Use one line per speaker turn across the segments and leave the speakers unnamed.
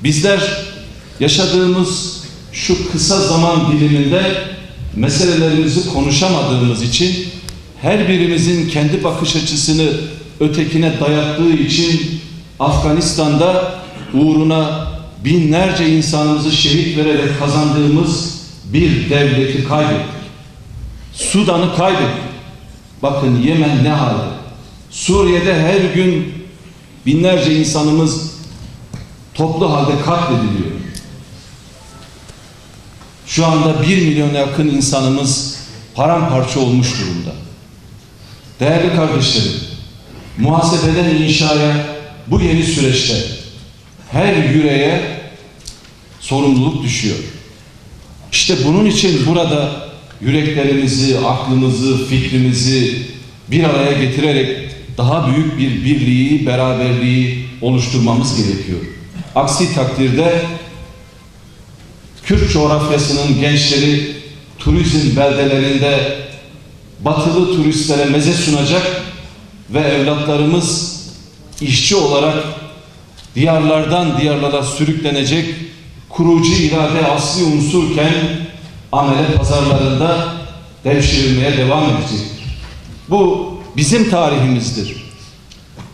Bizler yaşadığımız şu kısa zaman diliminde meselelerimizi konuşamadığımız için, her birimizin kendi bakış açısını ötekine dayattığı için Afganistan'da uğruna binlerce insanımızı şehit vererek kazandığımız bir devleti kaybettik. Sudan'ı kaybettik. Bakın Yemen ne halde? Suriye'de her gün binlerce insanımız toplu halde katlediliyor. Şu anda 1 milyona yakın insanımız paramparça olmuş durumda. Değerli kardeşlerim, muhasebeden inşaya bu yeni süreçte her yüreğe sorumluluk düşüyor. İşte bunun için burada yüreklerimizi, aklımızı, fikrimizi bir araya getirerek daha büyük bir birliği, beraberliği oluşturmamız gerekiyor. Aksi takdirde Kürt coğrafyasının gençleri turizm beldelerinde batılı turistlere meze sunacak ve evlatlarımız işçi olarak diyarlardan diyarlara sürüklenecek, kurucu irade asli unsurken amele pazarlarında devşirilmeye devam edecektir. Bu bizim tarihimizdir.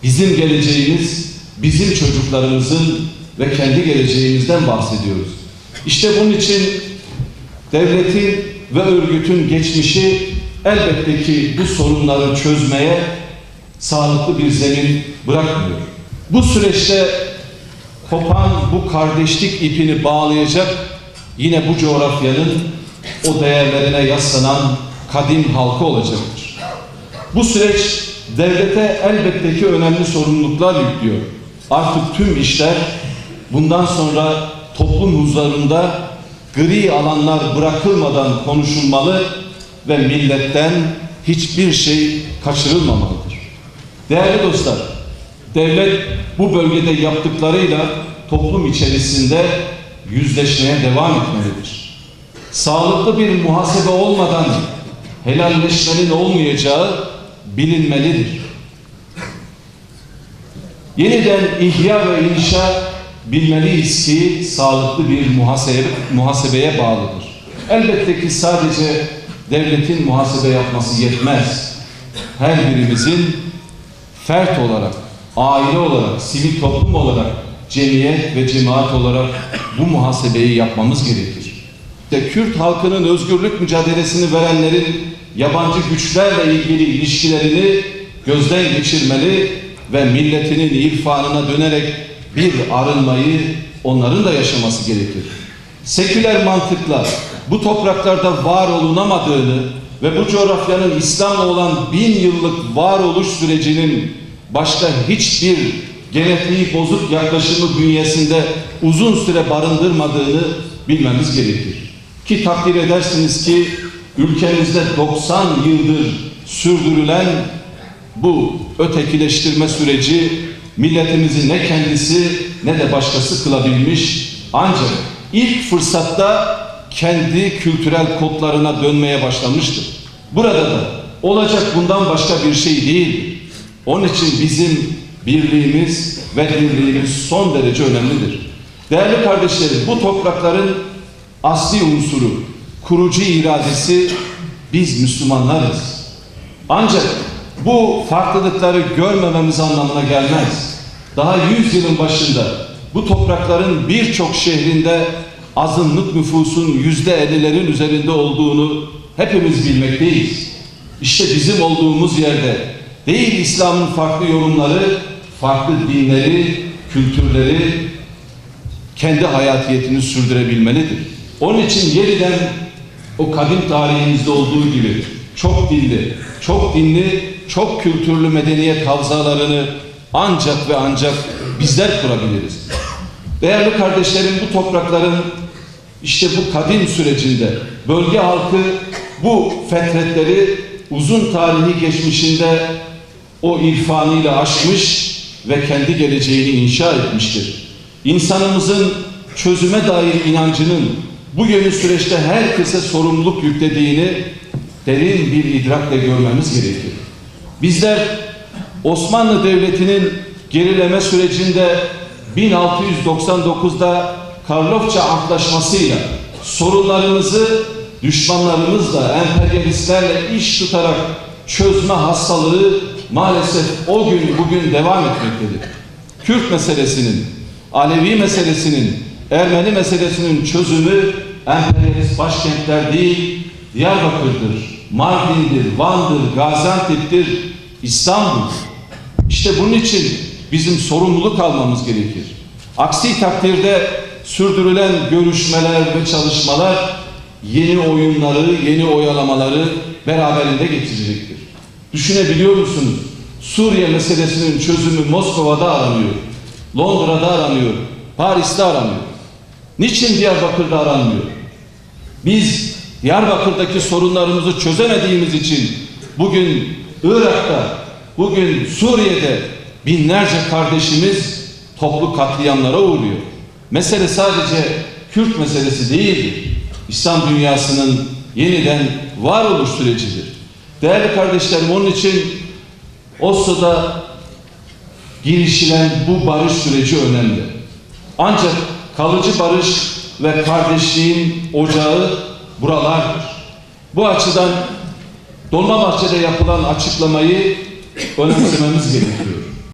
Bizim geleceğimiz, bizim çocuklarımızın ve kendi geleceğimizden bahsediyoruz. İşte bunun için devletin ve örgütün geçmişi elbette ki bu sorunları çözmeye sağlıklı bir zemin bırakmıyor. Bu süreçte kopan bu kardeşlik ipini bağlayacak yine bu coğrafyanın o değerlerine yaslanan kadim halkı olacaktır. Bu süreç devlete elbette ki önemli sorumluluklar yüklüyor. Artık tüm işler bundan sonra toplum huzurunda gri alanlar bırakılmadan konuşulmalı ve milletten hiçbir şey kaçırılmamalıdır. Değerli dostlar, devlet bu bölgede yaptıklarıyla toplum içerisinde yüzleşmeye devam etmelidir. Sağlıklı bir muhasebe olmadan helalleşmenin olmayacağı bilinmelidir. Yeniden ihya ve inşa bilmeliyiz ki sağlıklı bir muhasebeye bağlıdır. Elbette ki sadece devletin muhasebe yapması yetmez. Her birimizin fert olarak, aile olarak, sivil toplum olarak, cemiyet ve cemaat olarak bu muhasebeyi yapmamız gerekir. Kürt halkının özgürlük mücadelesini verenlerin yabancı güçlerle ilgili ilişkilerini gözden geçirmeli ve milletinin irfanına dönerek bir arınmayı onların da yaşaması gerekir. Seküler mantıkla bu topraklarda var olunamadığını ve bu coğrafyanın İslam'la olan 1000 yıllık varoluş sürecinin başka hiçbir genetiği bozuk yaklaşımı bünyesinde uzun süre barındırmadığını bilmemiz gerekir. Ki takdir edersiniz ki ülkemizde 90 yıldır sürdürülen bu ötekileştirme süreci milletimizi ne kendisi ne de başkası kılabilmiş, ancak ilk fırsatta kendi kültürel kodlarına dönmeye başlamıştır. Burada da olacak bundan başka bir şey değil. Onun için bizim birliğimiz ve dirliğimiz son derece önemlidir. Değerli kardeşlerim, bu toprakların asli unsuru, kurucu iradesi biz Müslümanlarız. Ancak bu farklılıkları görmememiz anlamına gelmez. Daha 100 yılın başında bu toprakların birçok şehrinde azınlık nüfusun %50'lerin üzerinde olduğunu hepimiz bilmekteyiz. İşte bizim olduğumuz yerde değil İslam'ın farklı yorumları, farklı dinleri, kültürleri kendi hayatiyetini sürdürebilmelidir. Onun için yeniden o kadim tarihimizde olduğu gibi çok dilli, çok dinli, çok kültürlü medeniyet havzalarını ancak ve ancak bizler kurabiliriz. Değerli kardeşlerim, bu toprakların işte bu kadim sürecinde bölge halkı bu fetretleri uzun tarihi geçmişinde o irfanıyla aşmış ve kendi geleceğini inşa etmiştir. İnsanımızın çözüme dair inancının bu yönü süreçte herkese sorumluluk yüklediğini derin bir idrakle görmemiz gerekir. Bizler Osmanlı Devleti'nin gerileme sürecinde 1699'da Karlofça Antlaşması'yla sorunlarımızı düşmanlarımızla, emperyalistlerle iş tutarak çözme hastalığı maalesef o gün bugün devam etmektedir. Kürt meselesinin, Alevi meselesinin, Ermeni meselesinin çözümü emperyalist başkentler değil, Diyarbakır'dır, Mardin'dir, Van'dır, Gaziantep'tir, İstanbul. İşte bunun için bizim sorumluluk almamız gerekir. Aksi takdirde sürdürülen görüşmeler ve çalışmalar yeni oyunları, yeni oyalamaları beraberinde getirecektir. Düşünebiliyor musunuz? Suriye meselesinin çözümü Moskova'da aranıyor, Londra'da aranıyor, Paris'te aranıyor. Niçin Diyarbakır'da aranmıyor? Biz Diyarbakır'daki sorunlarımızı çözemediğimiz için bugün Irak'ta, bugün Suriye'de binlerce kardeşimiz toplu katliamlara uğruyor. Mesele sadece Kürt meselesi değildir. İslam dünyasının yeniden varoluş sürecidir. Değerli kardeşlerim, onun için Oslo'da girişilen bu barış süreci önemli. Ancak kalıcı barış ve kardeşliğin ocağı buralardır. Bu açıdan Dolmabahçe'de yapılan açıklamayı önemsememiz gerekiyor.